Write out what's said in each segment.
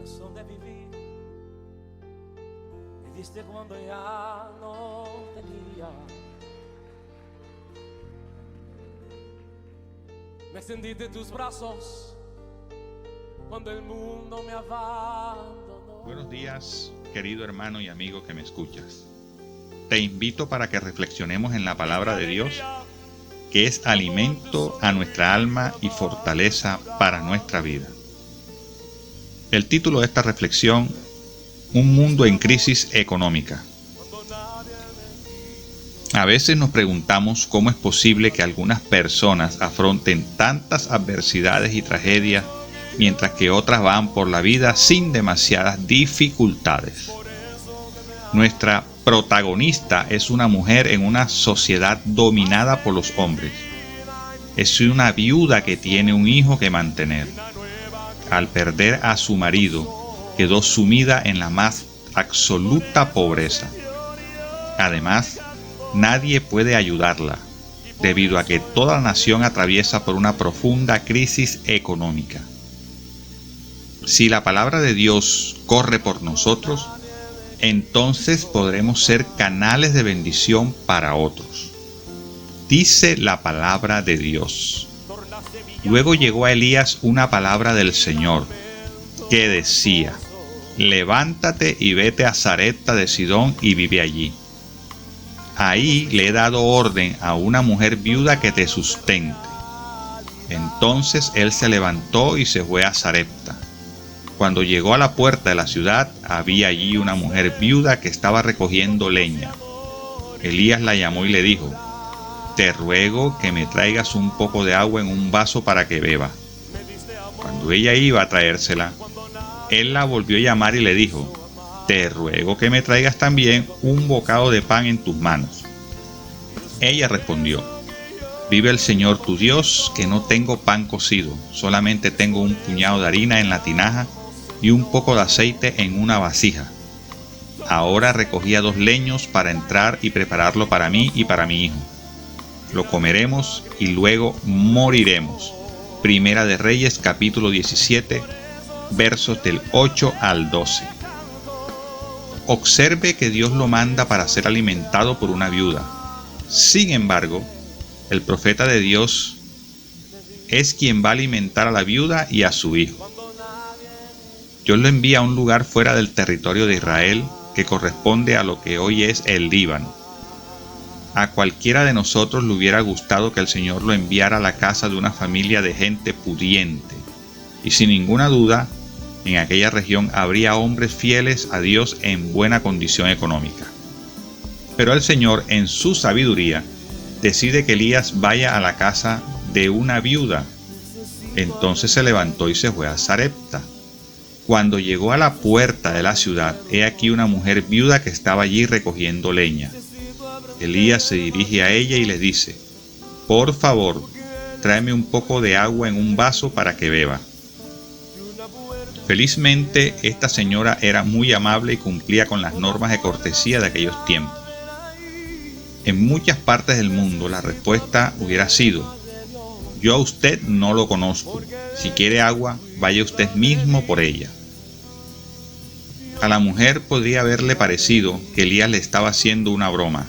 razón de vivir. Me diste cuando ya no tenía. Me extendiste en tus brazos cuando el mundo me abandonó. Buenos días, querido hermano y amigo que me escuchas. Te invito para que reflexionemos en la palabra de Dios, que es alimento a nuestra alma y fortaleza para nuestra vida. El título de esta reflexión: Un mundo en crisis económica. A veces nos preguntamos cómo es posible que algunas personas afronten tantas adversidades y tragedias, mientras que otras van por la vida sin demasiadas dificultades. Nuestra protagonista es una mujer en una sociedad dominada por los hombres. Es una viuda que tiene un hijo que mantener. Al perder a su marido, quedó sumida en la más absoluta pobreza. Además, nadie puede ayudarla, debido a que toda la nación atraviesa por una profunda crisis económica. Si la palabra de Dios corre por nosotros, entonces podremos ser canales de bendición para otros. Dice la palabra de Dios: Luego llegó a Elías una palabra del Señor, que decía: Levántate y vete a Sarepta de Sidón y vive allí. Ahí le he dado orden a una mujer viuda que te sustente. Entonces él se levantó y se fue a Sarepta. Cuando llegó a la puerta de la ciudad, había allí una mujer viuda que estaba recogiendo leña. Elías la llamó y le dijo: Te ruego que me traigas un poco de agua en un vaso para que beba. Cuando ella iba a traérsela, él la volvió a llamar y le dijo: Te ruego que me traigas también un bocado de pan en tus manos. Ella respondió: Vive el Señor tu Dios, que no tengo pan cocido, solamente tengo un puñado de harina en la tinaja y un poco de aceite en una vasija. Ahora recogía 2 leños para entrar y prepararlo para mí y para mi hijo. Lo comeremos y luego moriremos. Primera de Reyes, capítulo 17, versos del 8 al 12. Observe que Dios lo manda para ser alimentado por una viuda. Sin embargo, el profeta de Dios es quien va a alimentar a la viuda y a su hijo. Dios lo envía a un lugar fuera del territorio de Israel, que corresponde a lo que hoy es el Líbano. A cualquiera de nosotros le hubiera gustado que el Señor lo enviara a la casa de una familia de gente pudiente. Y sin ninguna duda, en aquella región habría hombres fieles a Dios en buena condición económica. Pero el Señor, en su sabiduría, decide que Elías vaya a la casa de una viuda. Entonces se levantó y se fue a Sarepta. Cuando llegó a la puerta de la ciudad, he aquí una mujer viuda que estaba allí recogiendo leña. Elías se dirige a ella y le dice: Por favor, tráeme un poco de agua en un vaso para que beba. Felizmente, esta señora era muy amable y cumplía con las normas de cortesía de aquellos tiempos. En muchas partes del mundo la respuesta hubiera sido: Yo a usted no lo conozco. Si quiere agua, vaya usted mismo por ella. A la mujer podría haberle parecido que Elías le estaba haciendo una broma.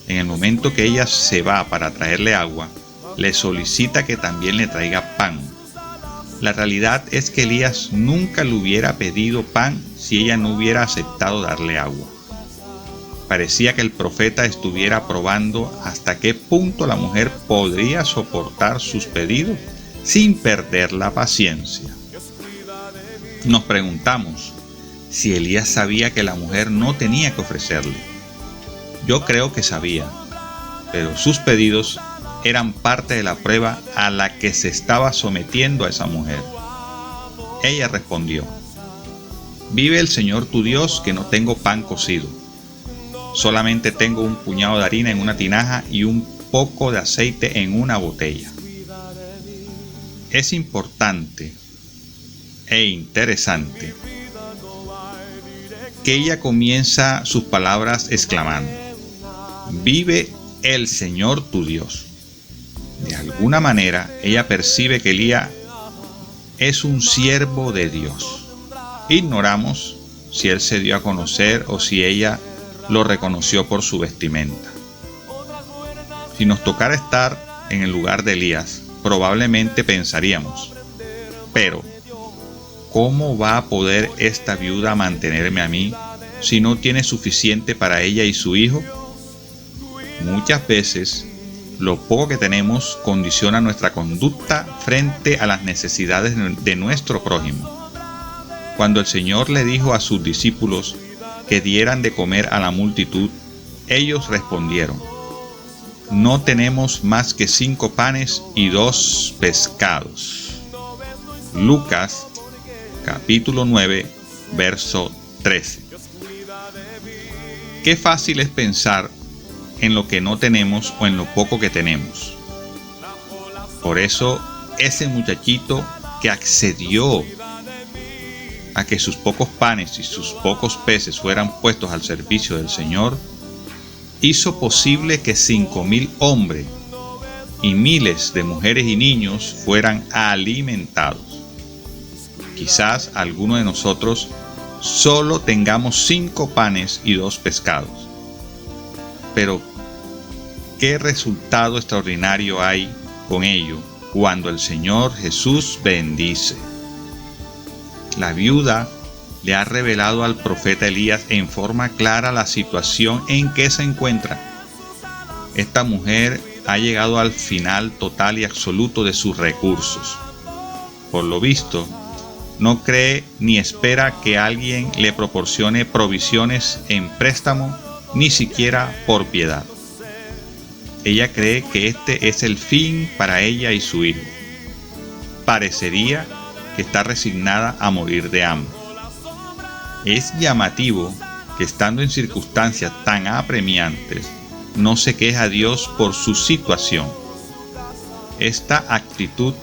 En el momento que ella se va para traerle agua, le solicita que también le traiga pan. La realidad es que Elías nunca le hubiera pedido pan si ella no hubiera aceptado darle agua. Parecía que el profeta estuviera probando hasta qué punto la mujer podría soportar sus pedidos sin perder la paciencia. Nos preguntamos si Elías sabía que la mujer no tenía que ofrecerle. Yo creo que sabía, pero sus pedidos eran parte de la prueba a la que se estaba sometiendo a esa mujer. Ella respondió: Vive el Señor tu Dios, que no tengo pan cocido. Solamente tengo un puñado de harina en una tinaja y un poco de aceite en una botella. Es importante e interesante que ella comienza sus palabras exclamando: Vive el Señor tu Dios. De alguna manera, ella percibe que Elías es un siervo de Dios. ignoramos si él se dio a conocer o si ella lo reconoció por su vestimenta. Si nos tocara estar en el lugar de Elías, probablemente pensaríamos, pero ¿cómo va a poder esta viuda mantenerme a mí si no tiene suficiente para ella y su hijo? Muchas veces, lo poco que tenemos condiciona nuestra conducta frente a las necesidades de nuestro prójimo. Cuando el Señor le dijo a sus discípulos que dieran de comer a la multitud, ellos respondieron: no tenemos más que 5 panes y 2 pescados. Lucas, capítulo 9, verso 13. Qué fácil es pensar en lo que no tenemos o en lo poco que tenemos. Por eso, ese muchachito que accedió a que sus pocos panes y sus pocos peces fueran puestos al servicio del Señor, hizo posible que 5,000 hombres y miles de mujeres y niños fueran alimentados. Quizás alguno de nosotros solo tengamos 5 panes y 2 pescados. Pero, ¿qué resultado extraordinario hay con ello cuando el Señor Jesús bendice? La viuda le ha revelado al profeta Elías en forma clara la situación en que se encuentra. Esta mujer ha llegado al final total y absoluto de sus recursos. Por lo visto, no cree ni espera que alguien le proporcione provisiones en préstamo, ni siquiera por piedad. Ella cree que este es el fin para ella y su hijo. Parecería que está resignada a morir de hambre. Es llamativo que estando en circunstancias tan apremiantes, no se queja a Dios por su situación. Esta actitud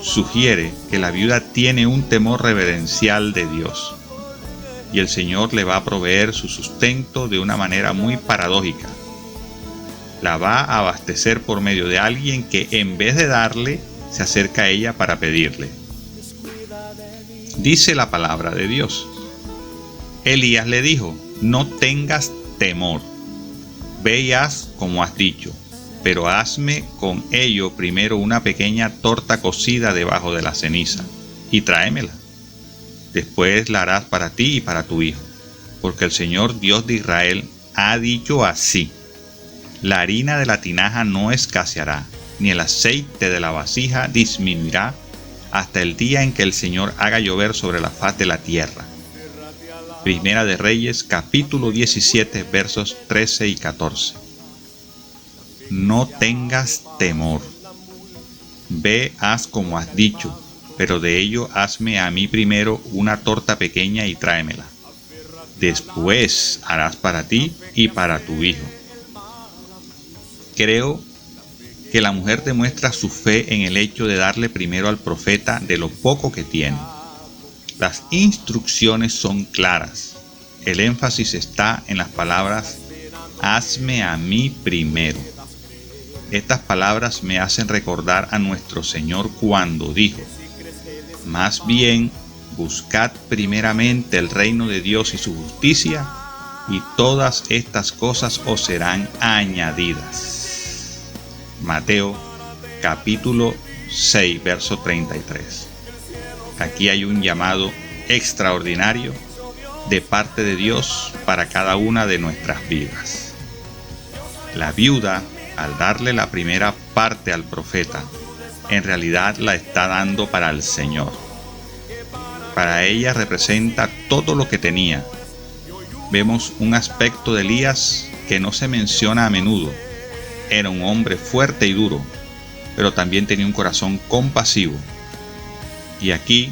sugiere que la viuda tiene un temor reverencial de Dios, y el Señor le va a proveer su sustento de una manera muy paradójica. La va a abastecer por medio de alguien que en vez de darle, se acerca a ella para pedirle. Dice la palabra de Dios: Elías le dijo: no tengas temor, ve y haz como has dicho, pero hazme con ello primero una pequeña torta cocida debajo de la ceniza, y tráemela. Después la harás para ti y para tu hijo, porque el Señor Dios de Israel ha dicho así: la harina de la tinaja no escaseará, ni el aceite de la vasija disminuirá, hasta el día en que el Señor haga llover sobre la faz de la tierra. Primera de Reyes, capítulo 17, versos 13 y 14. No tengas temor. Ve, haz como has dicho, pero de ello hazme a mí primero una torta pequeña y tráemela. Después harás para ti y para tu hijo. Creo que la mujer demuestra su fe en el hecho de darle primero al profeta de lo poco que tiene. Las instrucciones son claras. El énfasis está en las palabras: hazme a mí primero. Estas palabras me hacen recordar a nuestro Señor cuando dijo: más bien, buscad primeramente el reino de Dios y su justicia, y todas estas cosas os serán añadidas. Mateo, capítulo 6, verso 33. Aquí hay un llamado extraordinario de parte de Dios para cada una de nuestras vidas. La viuda, al darle la primera parte al profeta, en realidad la está dando para el Señor. Para ella representa todo lo que tenía. Vemos un aspecto de Elías que no se menciona a menudo. Era un hombre fuerte y duro, pero también tenía un corazón compasivo. Y aquí,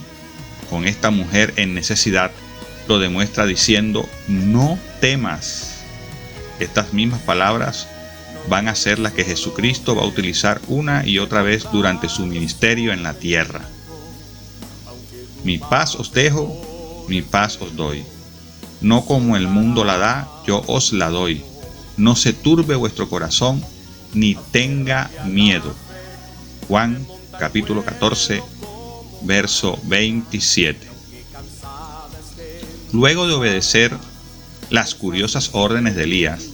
con esta mujer en necesidad, lo demuestra diciendo: no temas. Estas mismas palabras van a ser las que Jesucristo va a utilizar una y otra vez durante su ministerio en la tierra. Mi paz os dejo, mi paz os doy. No como el mundo la da, yo os la doy. No se turbe vuestro corazón, ni tenga miedo. Juan, capítulo 14, verso 27. Luego de obedecer las curiosas órdenes de Elías,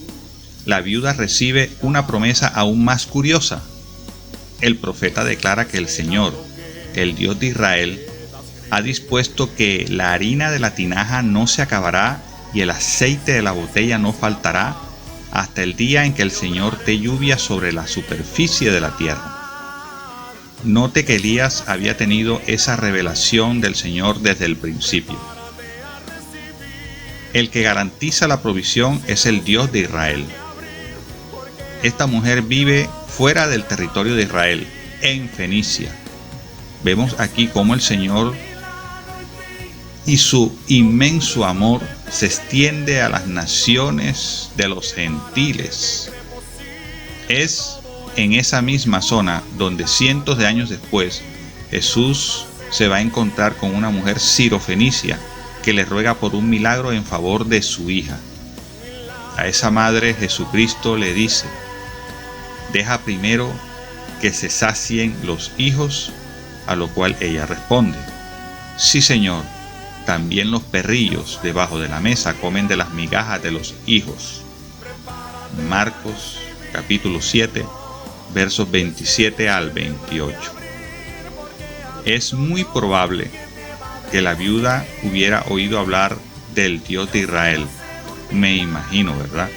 la viuda recibe una promesa aún más curiosa. El profeta declara que el Señor, el Dios de Israel, ha dispuesto que la harina de la tinaja no se acabará y el aceite de la botella no faltará hasta el día en que el Señor dé lluvia sobre la superficie de la tierra. Note que Elías había tenido esa revelación del Señor desde el principio. El que garantiza la provisión es el Dios de Israel. Esta mujer vive fuera del territorio de Israel, en Fenicia. Vemos aquí cómo el Señor y su inmenso amor se extiende a las naciones de los gentiles. Es en esa misma zona donde cientos de años después Jesús se va a encontrar con una mujer sirofenicia que le ruega por un milagro en favor de su hija. A esa madre Jesucristo le dice: deja primero que se sacien los hijos, a lo cual ella responde: sí, Señor, también los perrillos debajo de la mesa comen de las migajas de los hijos. Marcos capítulo 7, versos 27 al 28. Es muy probable que la viuda hubiera oído hablar del Dios de Israel. Me imagino, ¿verdad?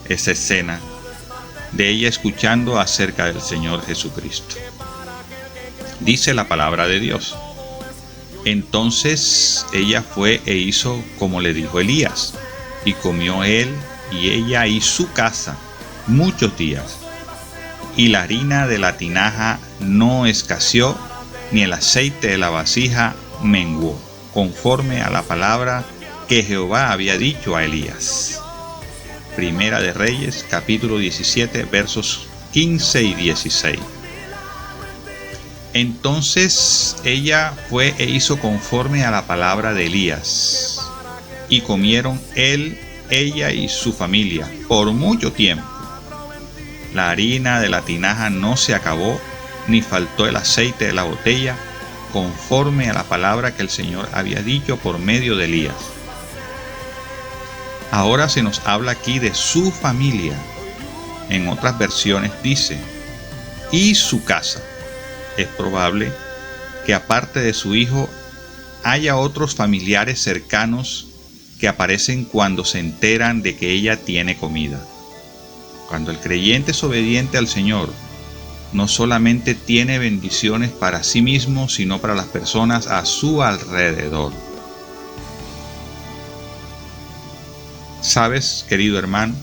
Esa escena de ella escuchando acerca del Señor Jesucristo. Dice la palabra de Dios: entonces ella fue e hizo como le dijo Elías, y comió él y ella y su casa muchos días. Y la harina de la tinaja no escaseó, ni el aceite de la vasija menguó, conforme a la palabra que Jehová había dicho a Elías. Primera de Reyes, capítulo 17, versos 15 y 16. Entonces ella fue e hizo conforme a la palabra de Elías, y comieron él, ella y su familia por mucho tiempo. La harina de la tinaja no se acabó, ni faltó el aceite de la botella, conforme a la palabra que el Señor había dicho por medio de Elías. Ahora se nos habla aquí de su familia. En otras versiones dice: y su casa. Es probable que aparte de su hijo haya otros familiares cercanos que aparecen cuando se enteran de que ella tiene comida. Cuando el creyente es obediente al Señor, no solamente tiene bendiciones para sí mismo, sino para las personas a su alrededor. ¿Sabes, querido hermano,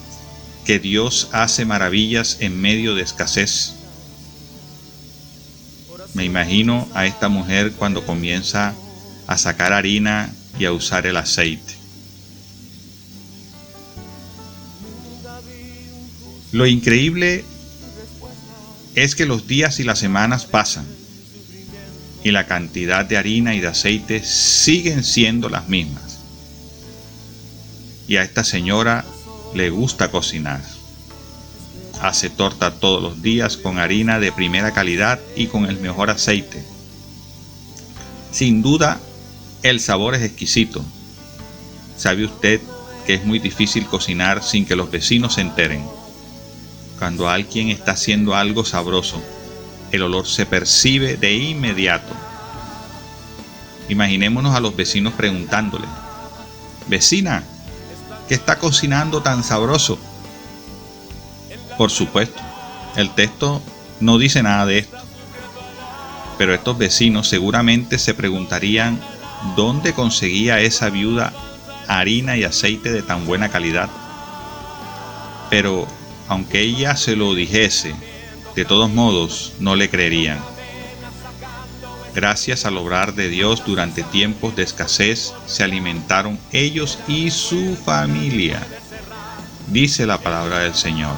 que Dios hace maravillas en medio de escasez? Me imagino a esta mujer cuando comienza a sacar harina y a usar el aceite. Lo increíble es que los días y las semanas pasan y la cantidad de harina y de aceite siguen siendo las mismas. Y a esta señora le gusta cocinar. Hace torta todos los días con harina de primera calidad y con el mejor aceite. Sin duda, el sabor es exquisito. ¿Sabe usted que es muy difícil cocinar sin que los vecinos se enteren? Cuando alguien está haciendo algo sabroso, el olor se percibe de inmediato. Imaginémonos a los vecinos preguntándole: vecina, ¿qué está cocinando tan sabroso? Por supuesto, el texto no dice nada de esto, pero estos vecinos seguramente se preguntarían dónde conseguía esa viuda harina y aceite de tan buena calidad. Pero aunque ella se lo dijese, de todos modos no le creerían. Gracias al obrar de Dios durante tiempos de escasez, se alimentaron ellos y su familia, dice la palabra del Señor.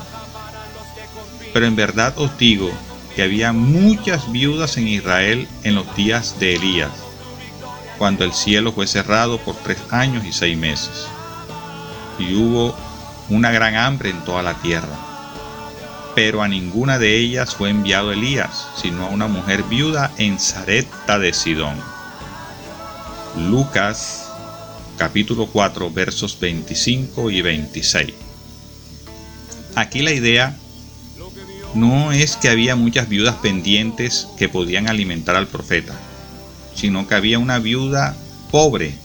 Pero en verdad os digo que había muchas viudas en Israel en los días de Elías, cuando el cielo fue cerrado por 3 años y 6 meses, y hubo una gran hambre en toda la tierra. Pero a ninguna de ellas fue enviado Elías, sino a una mujer viuda en Sarepta de Sidón. Lucas capítulo 4, versos 25 y 26. Aquí la idea no es que había muchas viudas pendientes que podían alimentar al profeta, sino que había una viuda pobre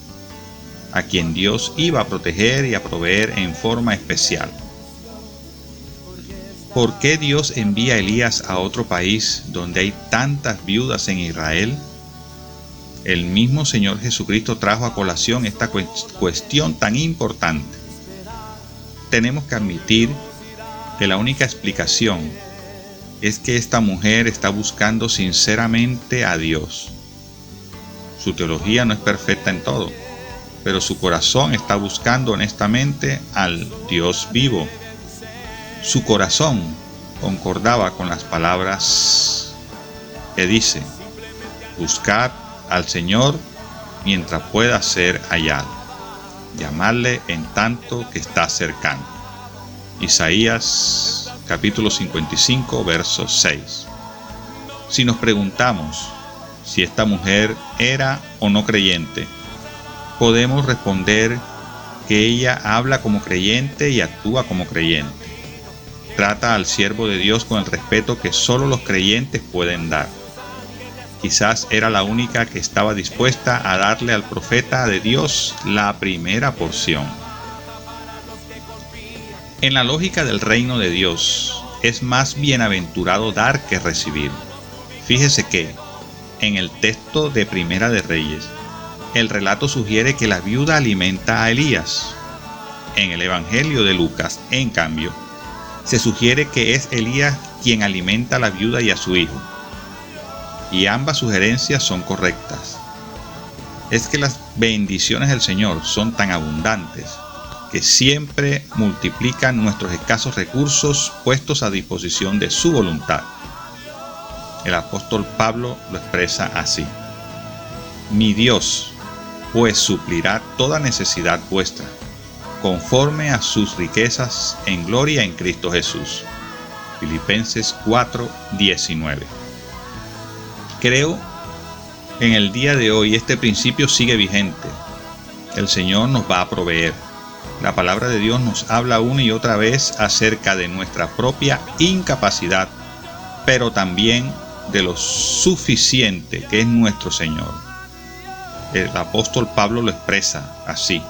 a quien Dios iba a proteger y a proveer en forma especial. ¿Por qué Dios envía a Elías a otro país donde hay tantas viudas en Israel? El mismo Señor Jesucristo trajo a colación esta cuestión tan importante. Tenemos que admitir que la única explicación es que esta mujer está buscando sinceramente a Dios. Su teología no es perfecta en todo, pero su corazón está buscando honestamente al Dios vivo. Su corazón concordaba con las palabras que dice: buscad al Señor mientras pueda ser hallado, llamadle en tanto que está cercano. Isaías capítulo 55, verso 6. Si nos preguntamos si esta mujer era o no creyente, podemos responder que ella habla como creyente y actúa como creyente. Trata al siervo de Dios con el respeto que solo los creyentes pueden dar. Quizás era la única que estaba dispuesta a darle al profeta de Dios la primera porción. En la lógica del reino de Dios, es más bienaventurado dar que recibir. Fíjese que, en el texto de Primera de Reyes, el relato sugiere que la viuda alimenta a Elías. En el Evangelio de Lucas, en cambio, se sugiere que es Elías quien alimenta a la viuda y a su hijo. Y ambas sugerencias son correctas. Es que las bendiciones del Señor son tan abundantes que siempre multiplican nuestros escasos recursos puestos a disposición de su voluntad. El apóstol Pablo lo expresa así: mi Dios, pues suplirá toda necesidad vuestra, conforme a sus riquezas en gloria en Cristo Jesús. Filipenses 4:19. Creo que en el día de hoy este principio sigue vigente. El Señor nos va a proveer. La palabra de Dios nos habla una y otra vez acerca de nuestra propia incapacidad, pero también de lo suficiente que es nuestro Señor. El apóstol Pablo lo expresa así: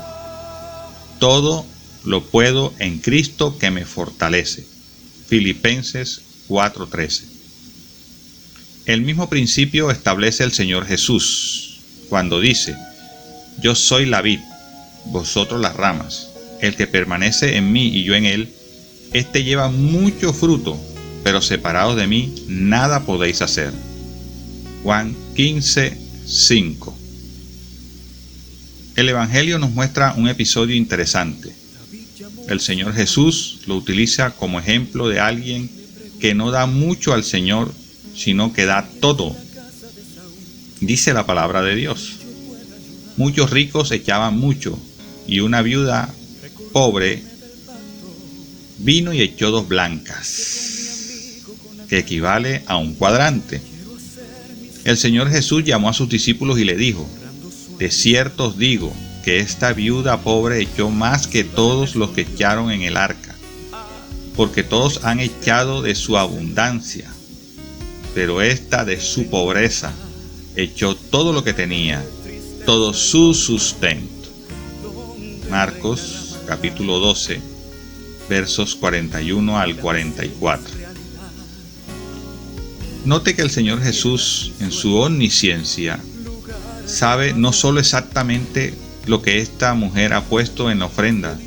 todo lo puedo en Cristo que me fortalece. Filipenses 4:13. El mismo principio establece el Señor Jesús cuando dice: yo soy la vid, vosotros las ramas. El que permanece en mí y yo en él, éste lleva mucho fruto, pero separados de mí nada podéis hacer. Juan 15:5. El Evangelio nos muestra un episodio interesante. El Señor Jesús lo utiliza como ejemplo de alguien que no da mucho al Señor, sino que da todo. Dice la palabra de Dios: muchos ricos echaban mucho, y una viuda pobre vino y echó 2 blancas, que equivale a un cuadrante. El Señor Jesús llamó a sus discípulos y le dijo: de cierto os digo que esta viuda pobre echó más que todos los que echaron en el arca, porque todos han echado de su abundancia, pero esta de su pobreza echó todo lo que tenía, todo su sustento. Marcos capítulo 12, versos 41 al 44. Note que el Señor Jesús, en su omnisciencia, sabe no solo exactamente lo que esta mujer ha puesto en la ofrenda,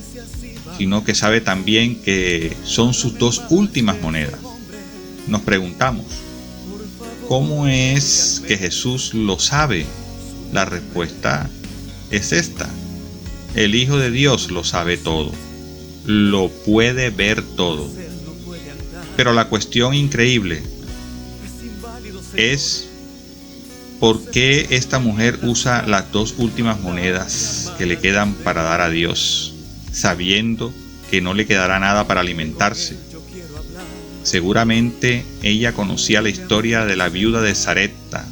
sino que sabe también que son sus 2 últimas monedas. Nos preguntamos: ¿cómo es que Jesús lo sabe? La respuesta es esta: el Hijo de Dios lo sabe todo, lo puede ver todo. Pero la cuestión increíble es: ¿por qué esta mujer usa las 2 últimas monedas que le quedan para dar a Dios, sabiendo que no le quedará nada para alimentarse? Seguramente ella conocía la historia de la viuda de Sarepta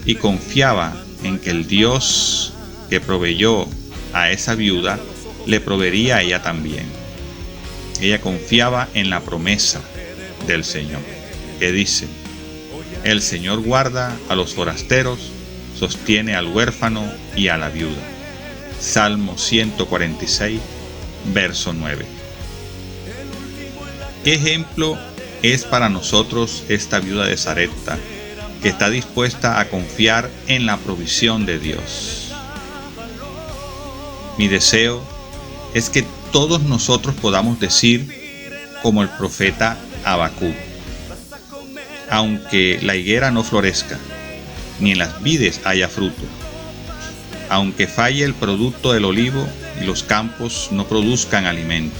y confiaba en que el Dios que proveyó a esa viuda, le proveería a ella también. Ella confiaba en la promesa del Señor, que dice: el Señor guarda a los forasteros, sostiene al huérfano y a la viuda. Salmo 146, verso 9. ¿Qué ejemplo es para nosotros esta viuda de Sarepta, que está dispuesta a confiar en la provisión de Dios? Mi deseo es que todos nosotros podamos decir, como el profeta Habacuc: aunque la higuera no florezca, ni en las vides haya fruto, aunque falle el producto del olivo y los campos no produzcan alimento,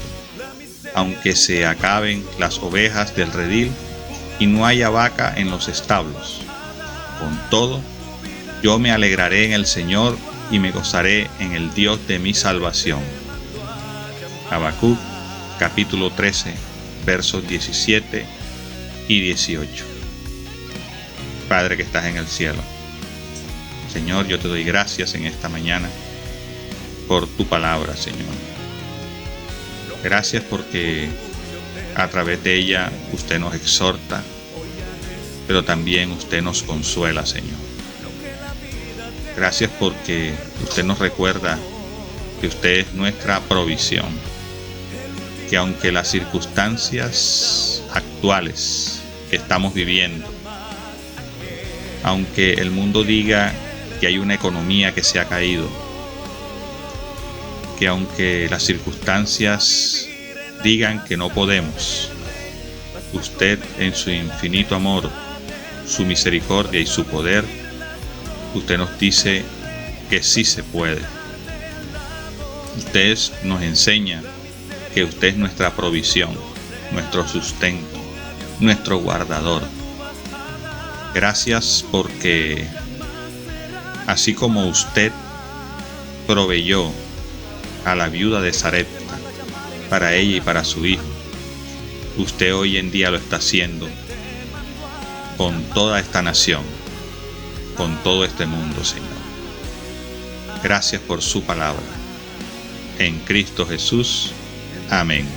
aunque se acaben las ovejas del redil y no haya vaca en los establos, con todo, yo me alegraré en el Señor y me gozaré en el Dios de mi salvación. Habacuc, capítulo 13, versos 17 y 18. Padre que estás en el cielo, Señor, yo te doy gracias en esta mañana por tu palabra, Señor. Gracias porque a través de ella usted nos exhorta, pero también usted nos consuela, Señor. Gracias porque usted nos recuerda que usted es nuestra provisión, que aunque las circunstancias actuales que estamos viviendo, aunque el mundo diga que hay una economía que se ha caído, que aunque las circunstancias digan que no podemos, usted en su infinito amor, su misericordia y su poder, usted nos dice que sí se puede. Usted nos enseña que usted es nuestra provisión, nuestro sustento, nuestro guardador. Gracias porque así como usted proveyó a la viuda de Sarepta para ella y para su hijo, usted hoy en día lo está haciendo con toda esta nación, con todo este mundo, Señor. Gracias por su palabra. En Cristo Jesús. Amén.